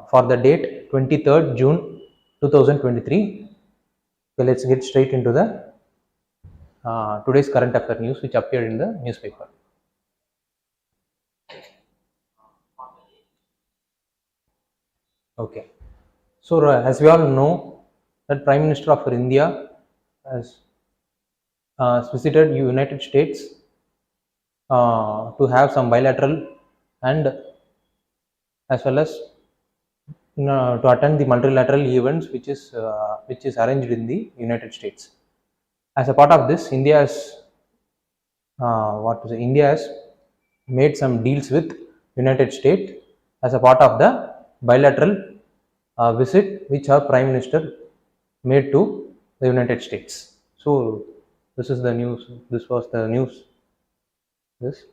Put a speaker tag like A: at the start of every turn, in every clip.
A: for the date 23rd June 2023. Okay, let's get straight into the today's current affair news which appeared in the newspaper. Okay, so as we all know that Prime Minister of India has visited United States to have some bilateral and as well as to attend the multilateral events which is arranged in the United States. As a part of this, India has made some deals with United States as a part of the bilateral visit which our Prime Minister made to the United States. So this is the news. This was the news. This.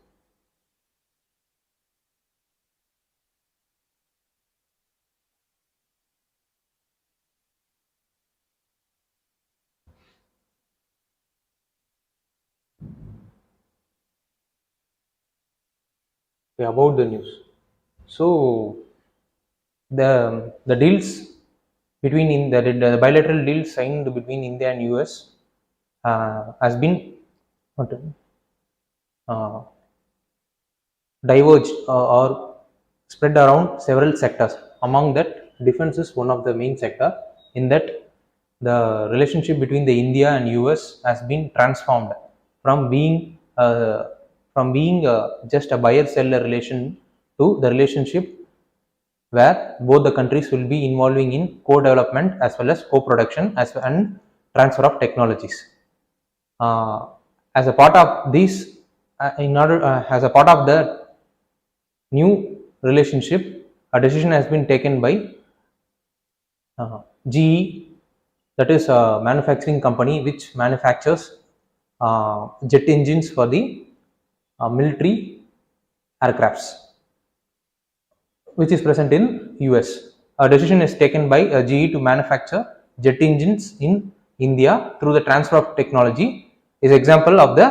A: About the news. So the deals between the bilateral deals signed between India and US has been diverged or spread around several sectors. Among that, defense is one of the main sector. In that, the relationship between the India and US has been transformed from being just a buyer-seller relation to the relationship where both the countries will be involving in co-development as well as co-production and transfer of technologies. As a part of this, as a part of the new relationship, a decision has been taken by GE, that is a manufacturing company which manufactures jet engines for the military aircrafts, which is present in US. A decision is taken by GE to manufacture jet engines in India through the transfer of technology is example of the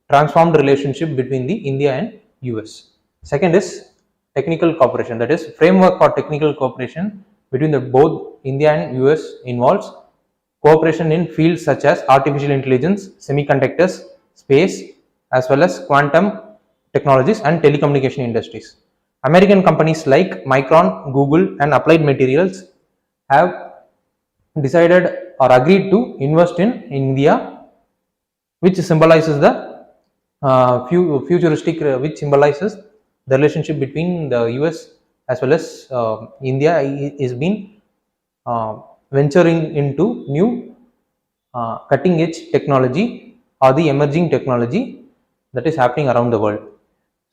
A: transformed relationship between the India and US. Second is technical cooperation, that is framework for technical cooperation between both India and US involves cooperation in fields such as artificial intelligence, semiconductors, space, as well as quantum technologies and telecommunication industries. American companies like Micron, Google, and Applied Materials have decided or agreed to invest in India, which symbolizes the futuristic, which symbolizes the relationship between the US as well as India is been venturing into new cutting edge technology or the emerging technology that is happening around the world.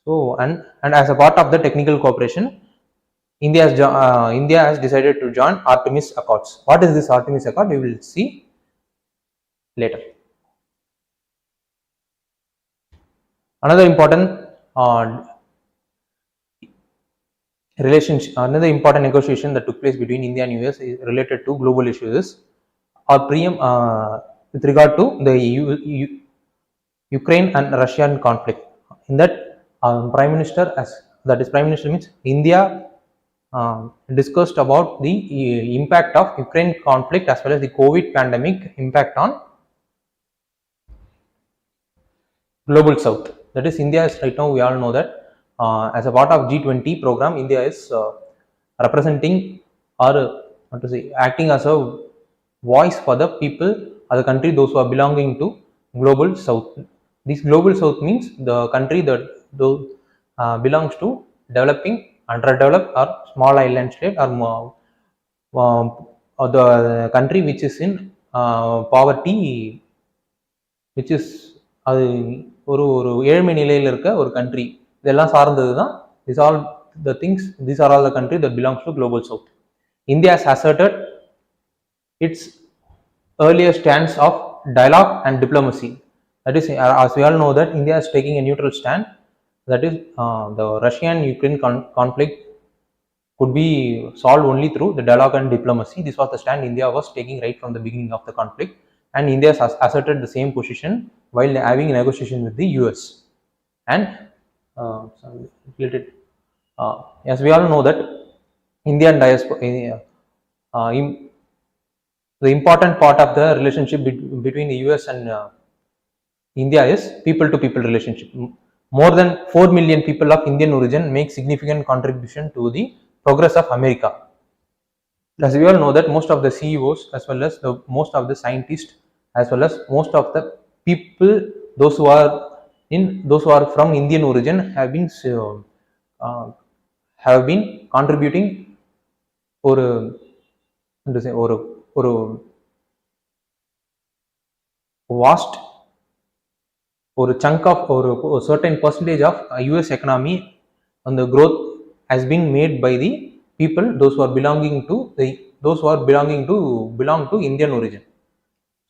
A: So and as a part of the technical cooperation, India has decided to join Artemis Accords. What is this Artemis Accord? We will see later. Another important negotiation that took place between India and US is related to global issues with regard to the Ukraine and Russian conflict. In that, Prime Minister means India discussed about the impact of Ukraine conflict as well as the COVID pandemic impact on global south. That is, India is right now, we all know that as a part of G20 program, India is representing or acting as a voice for the people or the country, those who are belonging to global south. This global south means the country that belongs to developing, underdeveloped or small island state or the country which is in poverty, which is ஒரு ஏழ்மை நிலையில் இருக்க ஒரு country. இதெல்லாம் சார்ந்தது தான். These are all the country that belongs to global south. India has asserted its earlier stance of dialogue and diplomacy. That is, as we all know that India is taking a neutral stand. That is, the Russian-Ukraine conflict could be solved only through the dialogue and diplomacy. This was the stand India was taking right from the beginning of the conflict, and India has asserted the same position while having a negotiation with the US. And related. As we all know that Indian diaspora, the important part of the relationship between the US and India is people to people relationship. More than 4 million people of Indian origin make significant contribution to the progress of America. As we all know that most of the CEOs as well as the most of the scientists as well as most of the people those who are from Indian origin uh, have been contributing ஒரு ஒரு ஒரு vast or a chunk of or a certain percentage of US economy and the growth has been made by the people those who are belonging to belong to Indian origin.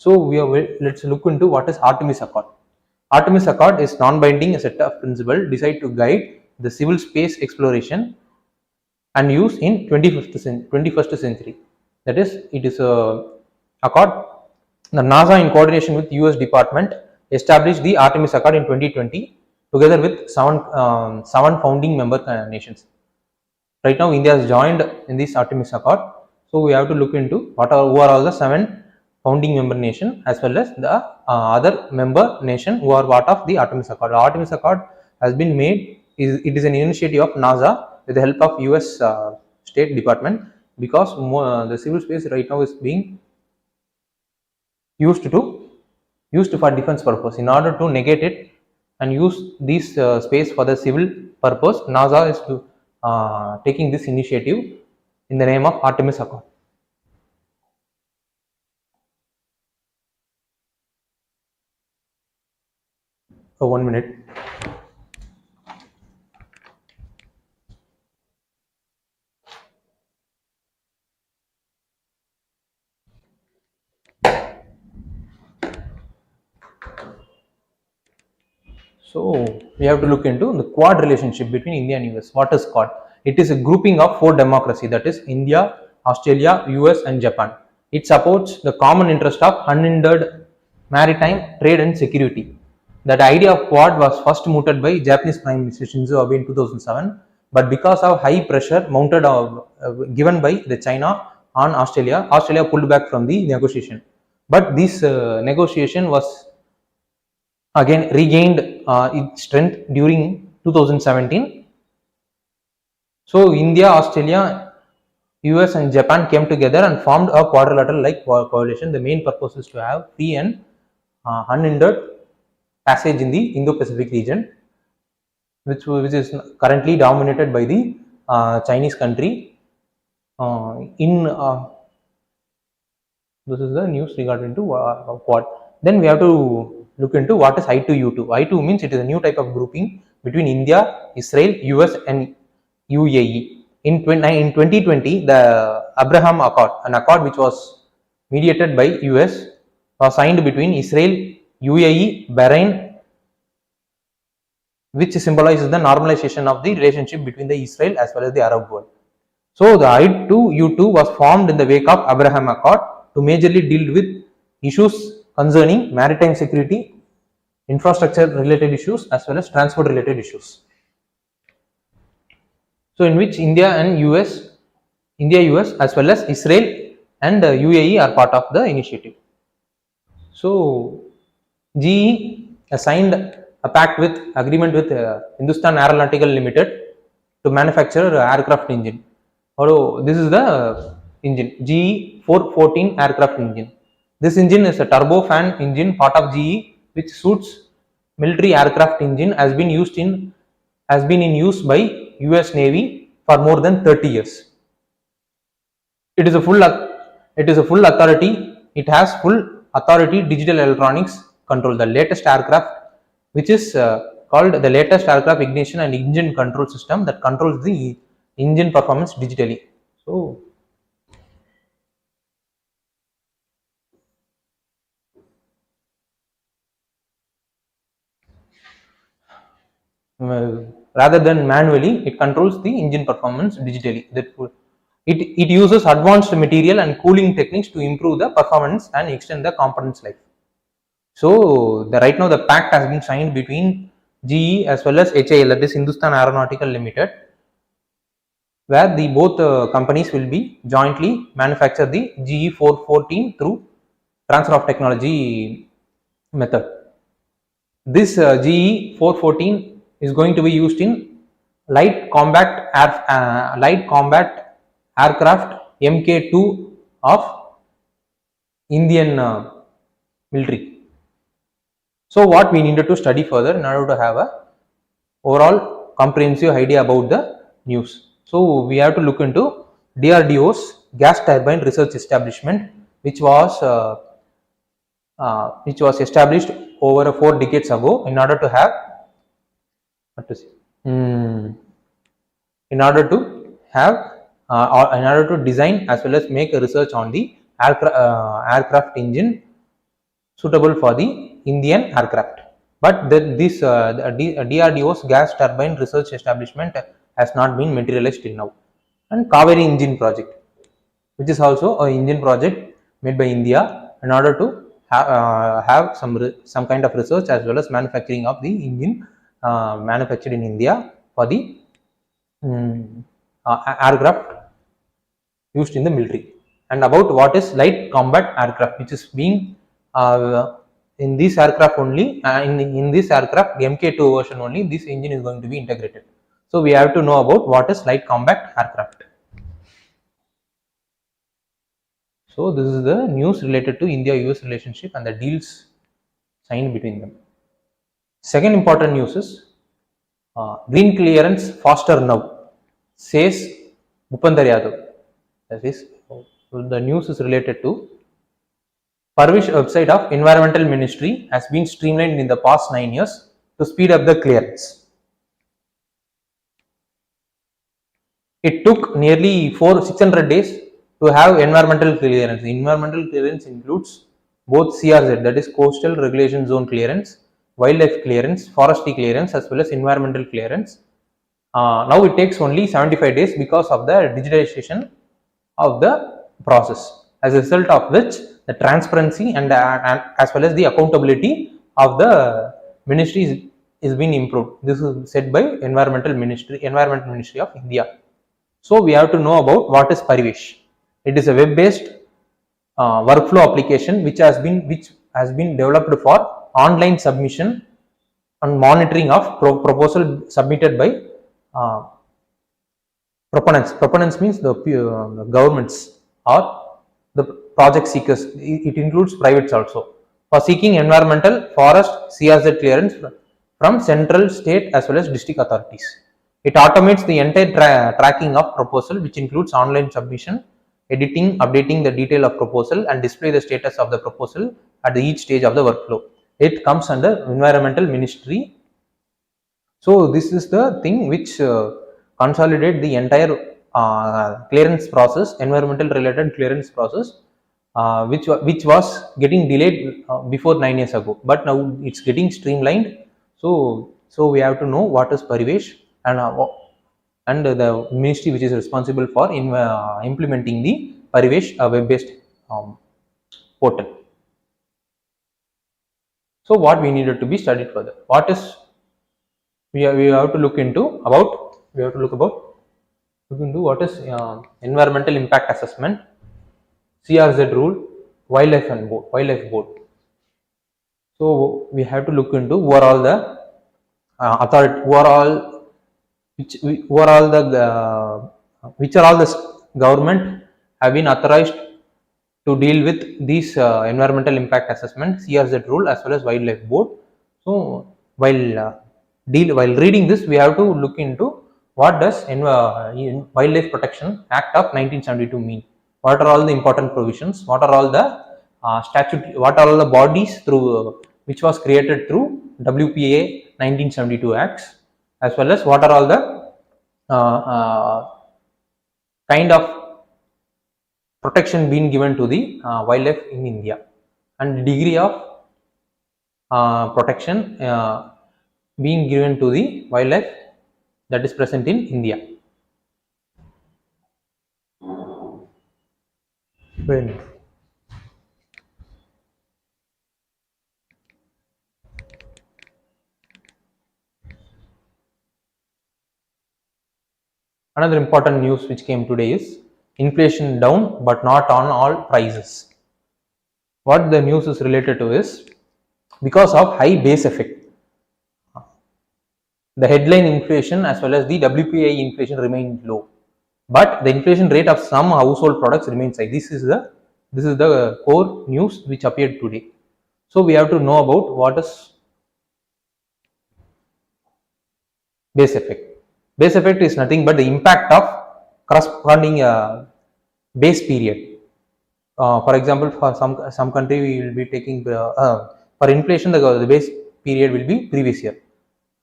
A: So let's look into what is Artemis Accord. Artemis Accord is non-binding a set of principles designed to guide the civil space exploration and use in 21st century. That is, it is a accord. The NASA, in coordination with US Department, established the Artemis Accord in 2020 together with seven founding member nations. Right now, India has joined in this Artemis Accord. So we have to look into who are all the 7 founding member nation as well as the other member nation who are part of the Artemis Accord. The Artemis Accord has been made. It is an initiative of NASA with the help of US State Department, because the civil space right now is being used for defense purpose. In order to negate it and use this space for the civil purpose, NASA is taking this initiative in the name of Artemis Accord. So 1 minute. So we have to look into the Quad relationship between India and US. What is Quad? It is a grouping of 4 democracies, that is India, Australia, US and Japan. It supports the common interest of unhindered maritime trade and security. That idea of Quad was first mooted by Japanese Prime Minister Shinzo Abe in 2007, but because of high pressure mounted given by the China on Australia pulled back from the negotiation. But this negotiation was again regained its strength during 2017. So India, Australia, US and Japan came together and formed a quadrilateral like coalition. The main purpose is to have free and unhindered passage in the Indo-Pacific region, which is currently dominated by the Chinese country. This is the news regarding to Quad. Then we have to look into what is I2U2. I2 means it is a new type of grouping between India, Israel, US and UAE. In 2020, the Abraham Accord, an accord which was mediated by US, was signed between Israel, UAE, Bahrain, which symbolizes the normalization of the relationship between the Israel as well as the Arab world. So the I2U2 was formed in the wake of Abraham Accord to majorly deal with issues concerning maritime security, infrastructure related issues as well as transport related issues. So in which India, US as well as Israel and UAE are part of the initiative. So GE signed a pact with agreement with Hindustan Aeronautical Limited to manufacture aircraft engine. Although this is the engine, GE 414 aircraft engine. This engine is a turbofan engine part of GE which suits military aircraft engine, has been in use by US Navy for more than 30 years. It is a full authority. It has full authority digital electronics control. The latest aircraft, which is called the latest aircraft ignition and engine control system that controls the engine performance digitally. So rather than manually, it controls the engine performance digitally. It uses advanced material and cooling techniques to improve the performance and extend the component's life. So right now the pact has been signed between GE as well as HAL, that is Hindustan Aeronautical Limited, where the both companies will be jointly manufacture the GE 414 through transfer of technology method. This GE 414 is going to be used in light combat aircraft Mk2 of Indian military. So what we needed to study further in order to have a overall comprehensive idea about the news. So we have to look into DRDO's gas turbine research establishment, which was established over 4 decades ago in order to have what to say, mm, in order to have or in order to design as well as make a research on the aircraft engine suitable for the Indian aircraft. But this DRDO's gas turbine research establishment has not been materialized till now. And Kaveri engine project, which is also an engine project made by India in order to have some kind of research as well as manufacturing of the engine manufactured in India for the aircraft used in the military. And about what is light combat aircraft, which is being in this aircraft only, in this aircraft Mk2 version only, this engine is going to be integrated. So we have to know about what is light combat aircraft. So this is the news related to India-US relationship and the deals signed between them. Second important news is green clearance faster now, says Bhupender Yadav. That is, the news is related to Parvish website of Environmental Ministry has been streamlined in the past 9 years to speed up the clearance. It took nearly 600 days to have environmental clearance. Environmental clearance includes both CRZ, that is Coastal Regulation Zone clearance, wildlife clearance, forestry clearance, as well as environmental clearance. Now it takes only 75 days because of the digitalization of the process, as a result of which the transparency and as well as the accountability of the ministry is being improved. This is said by Environment Ministry of India. So we have to know about what is Parivesh. It is a web-based workflow application which has been developed for online submission and monitoring of proposal submitted by proponents. Proponents means the governments or the project seekers. It includes privates also, for seeking environmental, forest, CRZ clearance from central, state as well as district authorities. It automates the entire tracking of proposal, which includes online submission, editing, updating the detail of proposal, and display the status of the proposal at each stage of the workflow. It comes under Environmental Ministry. So this is the thing which consolidate the entire clearance process, environmental related clearance process, which was getting delayed before 9 years ago, but now it's getting streamlined. So we have to know what is Parivesh and the ministry which is responsible for implementing the Parivesh web-based portal. So what we needed to be studied further? What is we have to look into about look into what is environmental impact assessment, CRZ rule, wildlife board. So we have to look into who are all the authority, which are all the government have been authorized to deal with these environmental impact assessment, CRZ rule as well as wildlife board. So while reading this, we have to look into what does Wildlife Protection Act of 1972 mean. What are all the important provisions? What are all the what are all the bodies through which was created through WPA 1972 acts, as well as what are all the kind of protection being given to the wildlife in India, and the degree of protection being given to the wildlife that is present in India. When Another important news which came today is inflation down but not on all prices. What the news is related to is because of high base effect. The headline inflation as well as the WPI inflation remained low, but the inflation rate of some household products remains high. This is the core news which appeared today. So we have to know about what is base effect. Base effect is nothing but the impact of corresponding base period. For example, for some country we will be taking for inflation the base period will be previous year.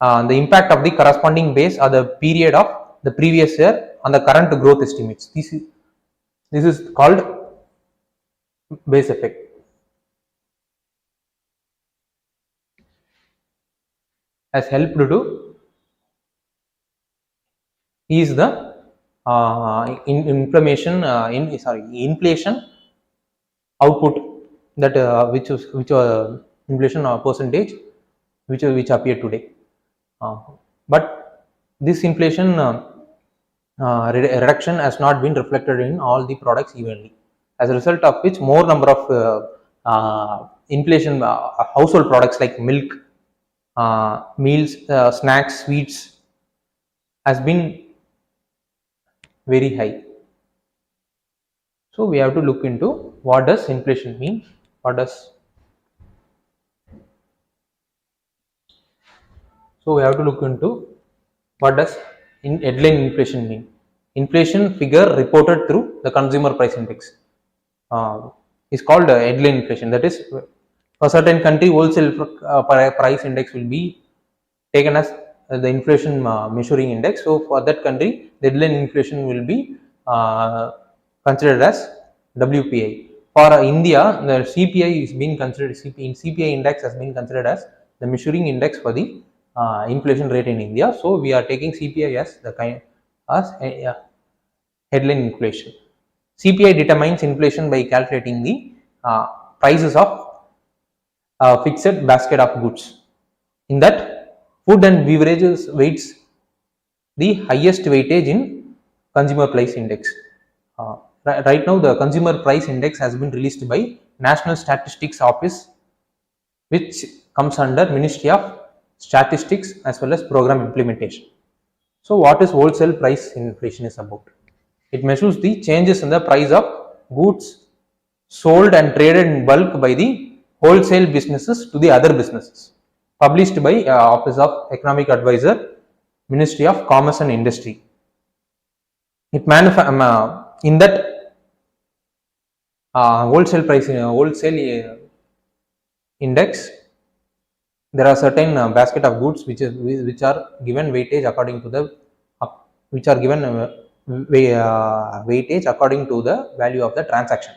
A: The impact of the corresponding base or the period of the previous year on the current growth estimates. This is called base effect. Has helped to ease the inflation output that which inflation percentage which appeared today. But this inflation reduction has not been reflected in all the products evenly, as a result of which more number of inflation household products like milk, meals, snacks, sweets has been very high. So we have to look into what does inflation mean, so we have to look into what does headline inflation mean. Inflation figure reported through the consumer price index is called headline inflation. That is, for certain country wholesale price index will be taken as the inflation measuring index. So for that country, the headline inflation will be considered as WPI. For India, the CPI is being considered, CPI index has been considered as the measuring index for the inflation rate in India. So we are taking CPI as the kind as headline inflation. CPI determines inflation by calculating the prices of fixed basket of goods. In that, food and beverages weights the highest weightage in consumer price index. Right now, the consumer price index has been released by National Statistics Office, which comes under Ministry of Statistics as well as Program Implementation. So what is wholesale price inflation is about? It measures the changes in the price of goods sold and traded in bulk by the wholesale businesses to the other businesses, published by Office of Economic Advisor, Ministry of Commerce and Industry. It in that wholesale price wholesale index, there are certain basket of goods which are given weightage according to the weightage according to the value of the transaction.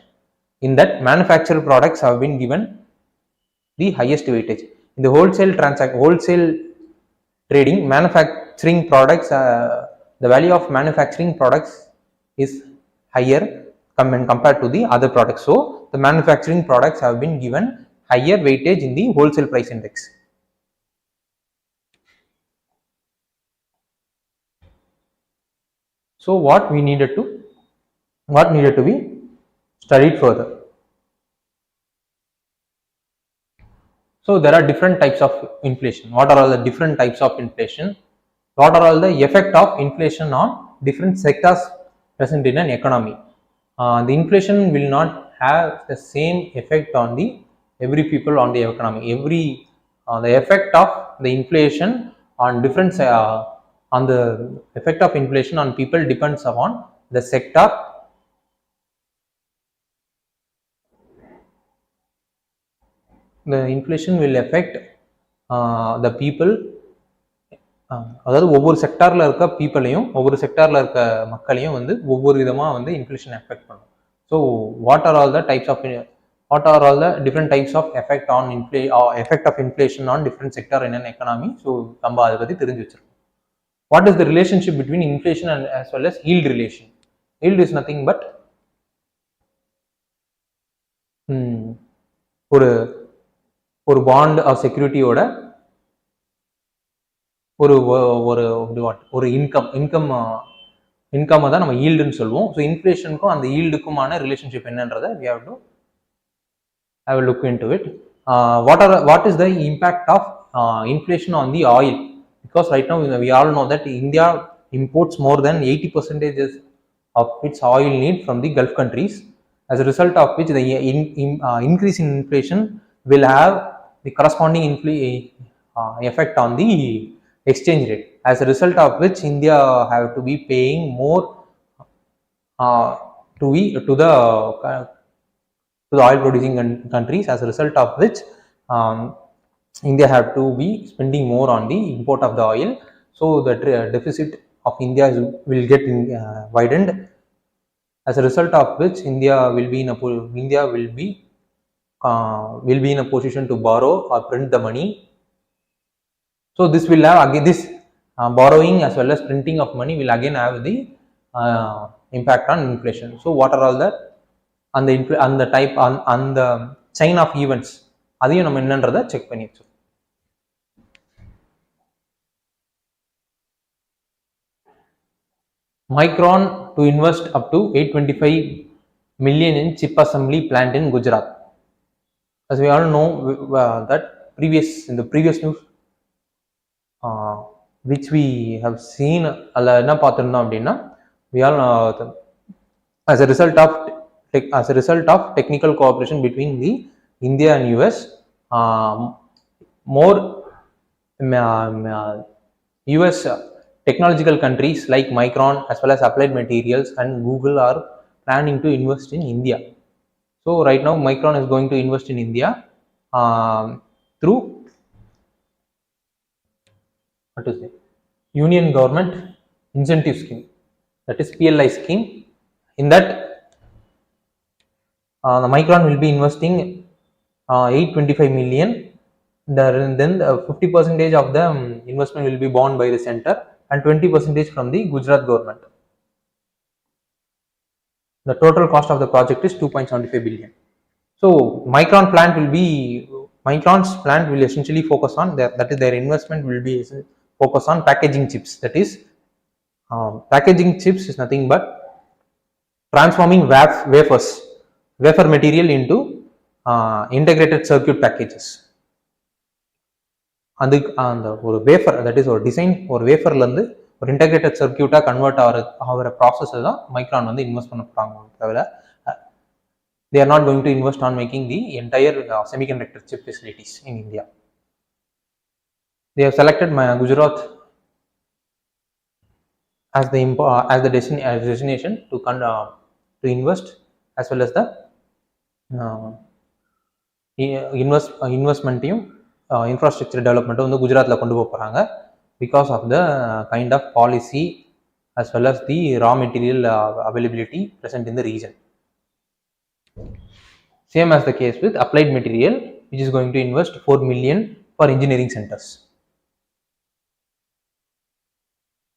A: In that, manufactured products have been given the highest weightage. In the wholesale trading, manufacturing products, the value of manufacturing products is higher when compared to the other products. So the manufacturing products have been given higher weightage in the wholesale price index. So what needed to be studied further. So there are different types of inflation. What are all the different types of inflation? What are all the effect of inflation on different sectors present in an economy? The inflation will not have the same effect on the every people on the economy. The effect of the inflation on different on the effect of inflation on people depends upon the sector. The inflation will affect the people, அதாவது ஒவ்வொரு செக்டார்ல இருக்க பீப்புளையும் ஒவ்வொரு செக்டார்ல இருக்க மக்களையும் வந்து ஒவ்வொரு விதமா வந்து இன்ஃப்ளேஷன் எஃபெக்ட் பண்ணும். So what are all the different types of effect on effect of inflation on different sector in an economy. So நம்ம அதை பற்றி தெரிஞ்சு வச்சிருக்கோம். What is the relationship between inflation and as well as yield relation? Yield is nothing but ஒரு bond R செக்யூரிட்டியோட ஒரு income income தான் நம்ம ஈல்டுன்னு சொல்லுவோம். ஸோ இன்ஃப்ளேஷனுக்கும் அந்த ஈல்டுக்குமான ரிலேஷன்ஷிப் என்னன்றதை we have to have a look into it. What is the impact of inflation on the oil? Because right now we all know that India imports more than 80% of its oil need from the Gulf countries. As a result of which the increase in inflation will have the corresponding effect on the exchange rate. As a result of which India have to be paying more to the oil producing countries, as a result of which India have to be spending more on the import of the oil. So the deficit of India will get widened, as a result of which India will be in a position to borrow or print the money. So this will have again this borrowing as well as printing of money will again have the impact on inflation. So what are all the அந்த type அந்த chain of events அதையும் நம்ம என்னன்றதை check பண்ணி வச்சோம். Micron to invest up to 825 million in chip assembly plant in Gujarat. As we all know that in the previous news which we have seen, அல்ல என்ன பார்த்திருந்தோம் அப்படின்னா we all as a result of technical cooperation between the India and US, more US technological countries like Micron as well as Applied Materials and Google are planning to invest in India. So right now Micron is going to invest in India through Union Government Incentive Scheme, that is PLI scheme. In that the Micron will be investing 825 million. Then 50% of the investment will be borne by the center and 20% from the Gujarat government. The total cost of the project is 2.75 billion. So Micron's plant will essentially focus on that is their investment will be focused on packaging chips. That is packaging chips is nothing but transforming wafer material into integrated circuit packages. அந்த ஒரு wafer, that is ஒரு design, ஒரு வேஃபர்லேருந்து ஒரு integrated சர்க்கியூட்டாக convert ஆகிற ப்ராசஸை தான் micron வந்து invest பண்ண போகிறாங்க. தவிர they are not going to invest on making the entire semiconductor chip facilities in India. They have selected Gujarat as the destination to invest, as well as the investment infrastructure development வந்து குஜராத்தில் கொண்டு போகிறாங்க, because of the kind of policy as well as the raw material availability present in the region. Same as the case with Applied Material, which is going to invest 4 million for engineering centers.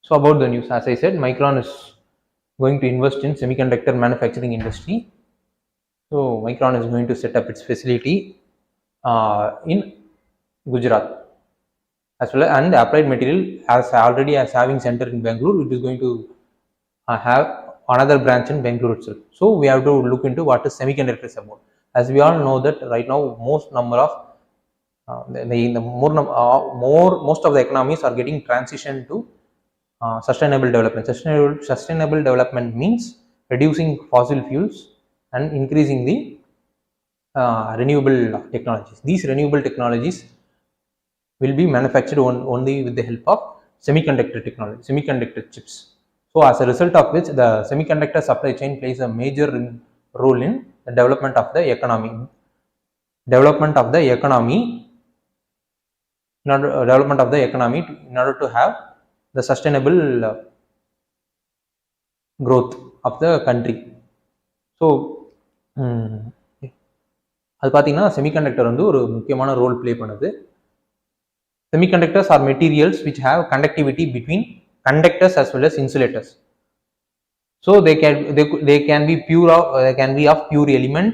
A: So about the news, as I said, Micron is going to invest in semiconductor manufacturing industry. So Micron is going to set up its facility in Gujarat, as well as, and Applied Material as having center in Bangalore, it is going to have another branch in Bangalore itself. So we have to look into what is semiconductors about. As we all know that right now most of the economies are getting transitioned to sustainable development. Sustainable development means reducing fossil fuels and increasing the renewable technologies. These renewable technologies will be manufactured only with the help of semiconductor technology, semiconductor chips. So as a result of which the semiconductor supply chain plays a major role in the development of the economy. In order to have the sustainable growth of the country. So அது பார்த்தீங்கன்னா semiconductor வந்து ஒரு முக்கியமான role play பண்ணுது. Semiconductors are materials which have conductivity between conductors as well as insulators. So they can be of pure element,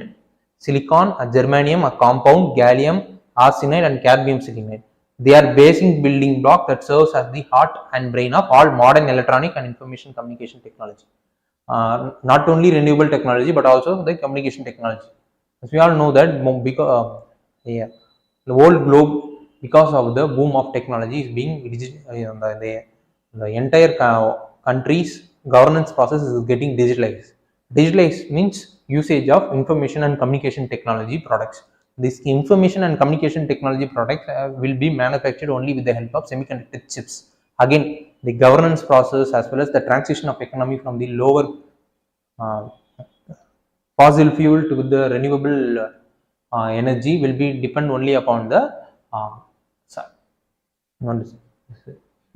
A: silicon, germanium, a compound, gallium, arsenide and cadmium selenide. They are basic building block that serves as the heart and brain of all modern electronic and information communication technology. Not only renewable technology but also the communication technology. As we all know that because yeah, the whole globe, because of the boom of technology, is being the entire country's governance process is getting digitalized. Digitalized means usage of information and communication technology products. This information and communication technology products will be manufactured only with the help of semiconductor chips. Again, the governance process as well as the transition of economy from the lower uh, fossil fuel to the renewable energy will be depend only upon the uh,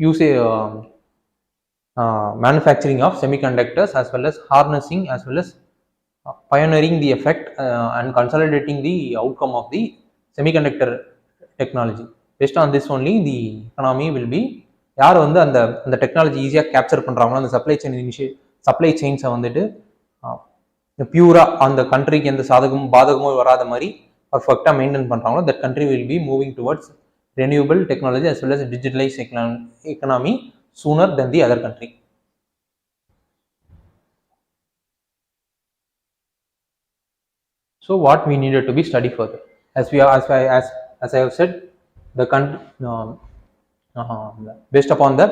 A: use manufacturing of semiconductors as well as harnessing as well as pioneering the effect and consolidating the outcome of the semiconductor technology. Based on this only the economy will be, யார் வந்து அந்த அந்த technology ஈஸியாக capture பண்ணுறாங்களோ அந்த supply செயின்ஸை வந்துட்டு பியூராக அந்த கண்ட்ரிக்கு எந்த சாதகமும் பாதகமும் வராத மாதிரி பர்ஃபெக்டாக மெயின்டைன் பண்ணுறாங்களோ that country will be moving towards renewable technology as well as digitalized economy sooner than the other country. So what we needed to be study further, as I have said, the country based upon the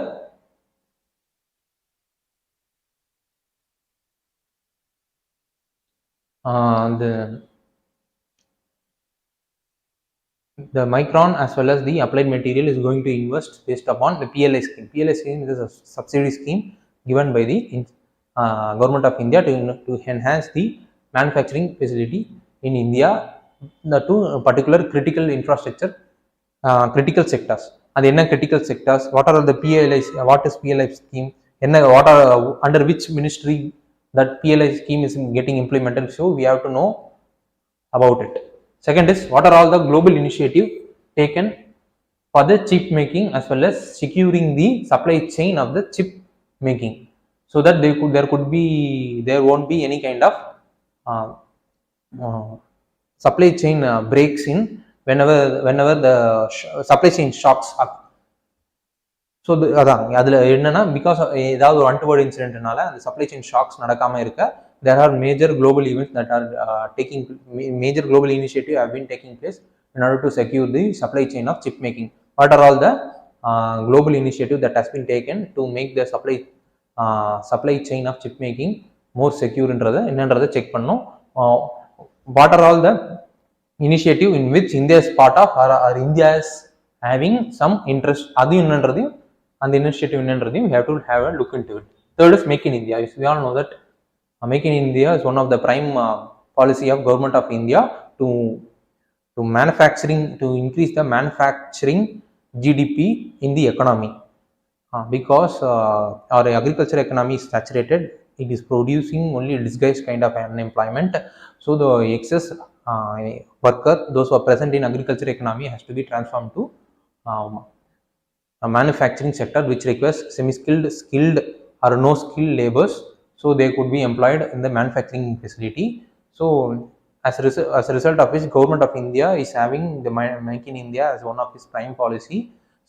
A: Micron as well as the Applied Material is going to invest based upon the PLI scheme. PLI scheme is a subsidy scheme given by the government of India to enhance the manufacturing facility in India, the two particular critical infrastructure, critical sectors. And in critical sectors, what are the PLI? What is PLI scheme? What are under which ministry that PLI scheme is getting implemented? So we have to know about it. Second is, what are all the global initiatives taken for the chip making as well as securing the supply chain of the chip making, so that there won't be any kind of supply chain breaks in whenever the supply chain shocks up. So அதான் அதில் என்னன்னா, because ஏதாவது ஒரு untoward இன்சிடென்ட்னால அந்த supply chain shocks நடக்காமல் இருக்க, there are major global events that are major global initiatives have been taking place in order to secure the supply chain of chip making. What are all the global initiatives that has been taken to make the supply chain of chip making more secure என்னன்றதை check பண்ணோம். What are all the initiative in which India is part of, or India is having some interest, அது என்னன்றதையும் அந்த initiative என்னன்றதையும் we have to have a look into it. Third is Make in India. We all know that Make in India is one of the prime policy of government of India to manufacturing, to increase the manufacturing GDP in the economy, because our agriculture economy is saturated. It is producing only a disguised kind of unemployment. So the excess worker, those who are present in agriculture economy, has to be transformed to a manufacturing sector which requires semi-skilled, skilled or no skilled labors, so they could be employed in the manufacturing facility. So as a result of which, government of India is having the Make in India as one of its prime policy.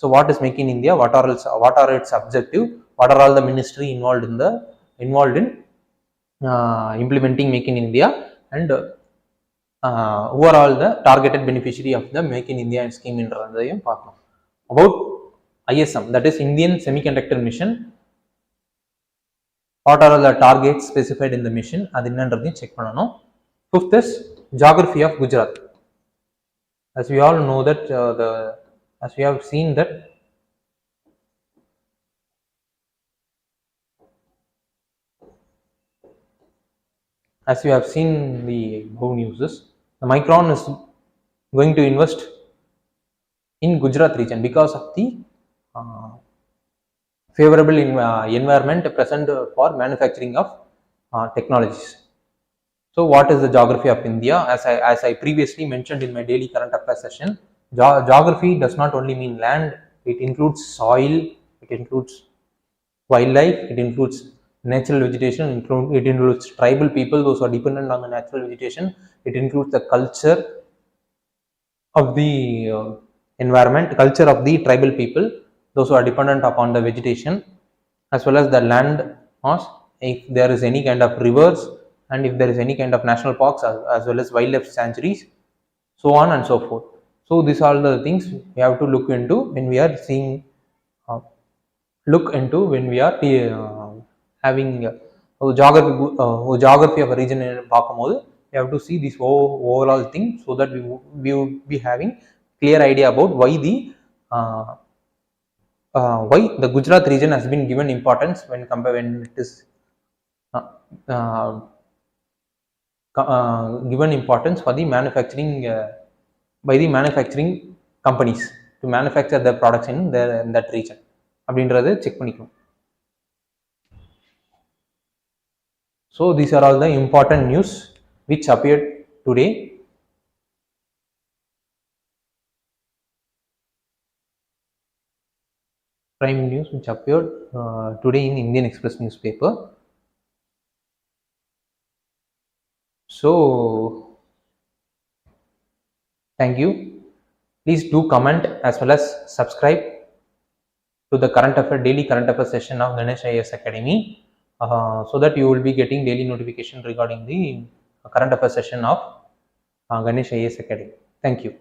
A: So what is Make in India? What are its objective? What are all the ministry involved in implementing Make in India, and who are all the targeted beneficiary of the Make in India scheme என்றதையும் பார்க்கலாம். About ISM, that is Indian Semiconductor Mission, what are all the targets specified in the mission, அது என்னன்றதையும் check பண்ணணும். Fifth is geography of Gujarat. As we all know that as we have seen that as you have seen the news, the Micron is going to invest in Gujarat region because of the favorable environment present for manufacturing of technologies. So what is the geography of India? As I previously mentioned in my daily current affairs session, geography does not only mean land. It includes soil, it includes wildlife, it includes natural vegetation, it includes tribal people, those who are dependent on the natural vegetation, it includes the culture of the environment, culture of the tribal people, those who are dependent upon the vegetation, as well as the land mass, if there is any kind of rivers, and if there is any kind of national parks, as well as wildlife sanctuaries, so on and so forth. So these are the things we have to look into when we are seeing, when we are having geography of a region பார்க்கும்போது we have to see this overall thing, so that we would be having clear idea about uh, why the Gujarat region has been given importance when it is uh, uh, given importance for the manufacturing, by the manufacturing companies to manufacture their products in that region அப்படின்றத check பண்ணிக்கணும். So these are all the important news which appeared today. Prime news which appeared today in Indian Express newspaper. So thank you. Please do comment as well as subscribe to the daily current affair session of Ganesh IAS Academy, so that you will be getting daily notification regarding the current affair session of Ganesh IAS Academy. Thank you.